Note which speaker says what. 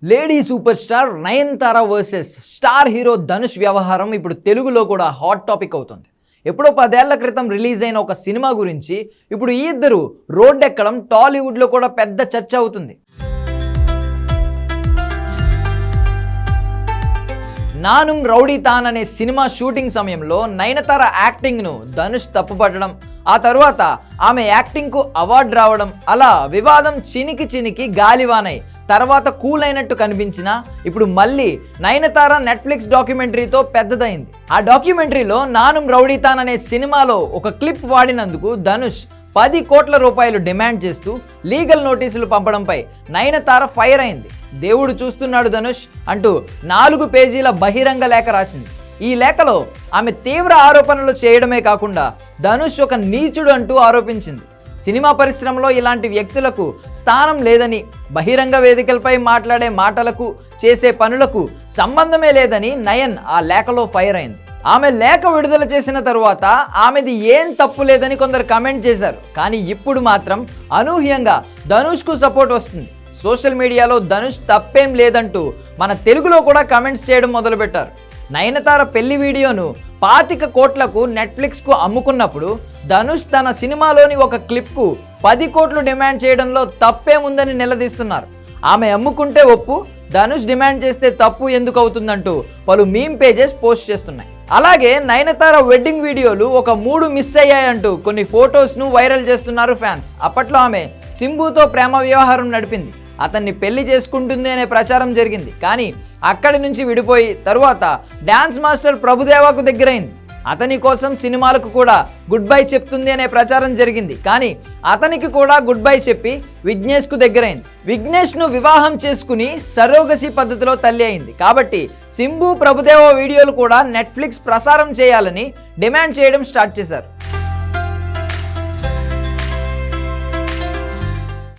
Speaker 1: Lady super star Nayanthara versus star hero Dhanush వ్యవహారం ఇప్పుడు తెలుగులో కూడా హాట్ టాపిక్ అవుతుంది. ఎప్పుడో 10 ఏళ్ల క్రితం రిలీజ్ అయిన ఒక సినిమా గురించి ఇప్పుడు ఈ ఇద్దరు రోడ్డెక్కడం టాలీవుడ్లో కూడా పెద్ద చర్చ అవుతుంది. నానుం రౌడీతాన్ అనే సినిమా షూటింగ్ సమయంలో నయనతార యాక్టింగ్ను ధనుష్ తప్పుపట్టడం, ఆ తరువాత ఆమె యాక్టింగ్కు అవార్డు రావడం, అలా వివాదం చినికి గాలివానై తర్వాత కూల్ అయినట్టు కనిపించినా ఇప్పుడు మళ్ళీ నయనతార నెట్ఫ్లిక్స్ డాక్యుమెంటరీతో పెద్దదైంది. ఆ డాక్యుమెంటరీలో నానుం రౌడీతాన్ అనే సినిమాలో ఒక క్లిప్ వాడినందుకు ధనుష్ 10 కోట్ల రూపాయలు డిమాండ్ చేస్తూ లీగల్ నోటీసులు పంపడంపై నయనతార ఫైర్ అయింది. దేవుడు చూస్తున్నాడు ధనుష్ అంటూ 4 పేజీల బహిరంగ లేఖ రాసింది. ఈ లేఖలో ఆమె తీవ్ర ఆరోపణలు చేయడమే కాకుండా ధనుష్ ఒక నీచుడు అంటూ ఆరోపించింది. సినిమా పరిశ్రమలో ఇలాంటి వ్యక్తులకు స్థానం లేదని, బహిరంగ వేదికలపై మాట్లాడే మాటలకు చేసే పనులకు సంబంధమే లేదని నయన్ ఆ లేఖలో ఫైర్ అయింది. ఆమె లేఖ విడుదల చేసిన తరువాత ఆమెది ఏం తప్పు లేదని కొందరు కమెంట్ చేశారు. కానీ ఇప్పుడు మాత్రం అనూహ్యంగా ధనుష్కు సపోర్ట్ వస్తుంది. సోషల్ మీడియాలో ధనుష్ తప్పేం లేదంటూ మన తెలుగులో కూడా కమెంట్స్ చేయడం మొదలుపెట్టారు. నయనతార పెళ్లి వీడియోను 25 కోట్లకు నెట్ఫ్లిక్స్కు అమ్ముకున్నప్పుడు ధనుష్ తన సినిమాలోని ఒక క్లిప్కు 10 కోట్లు డిమాండ్ చేయడంలో తప్పేముందని నిలదీస్తున్నారు. ఆమె అమ్ముకుంటే ఒప్పు, ధనుష్ డిమాండ్ చేస్తే తప్పు ఎందుకు అవుతుందంటూ పలు మీమ్ పేజెస్ పోస్ట్ చేస్తున్నాయి. అలాగే నయనతార వెడ్డింగ్ వీడియోలు ఒక 3 మిస్ అయ్యాయంటూ కొన్ని ఫొటోస్ను వైరల్ చేస్తున్నారు ఫ్యాన్స్. అప్పట్లో ఆమె సింబుతో ప్రేమ వ్యవహారం నడిపింది, అతన్ని పెళ్లి చేసుకుంటుంది అనే ప్రచారం జరిగింది. కానీ అక్కడి నుంచి విడిపోయి తరువాత డ్యాన్స్ మాస్టర్ ప్రభుదేవాకు దగ్గరైంది. అతని కోసం సినిమాలకు కూడా గుడ్ బై చెప్తుంది అనే ప్రచారం జరిగింది. కానీ అతనికి కూడా గుడ్ బై చెప్పి విఘ్నేష్కు దగ్గరైంది. విఘ్నేష్ను వివాహం చేసుకుని సరోగసి పద్ధతిలో తల్లి అయింది. కాబట్టి సింబు ప్రభుదేవ వీడియోలు కూడా నెట్ఫ్లిక్స్ ప్రసారం చేయాలని డిమాండ్ చేయడం స్టార్ట్ చేశారు.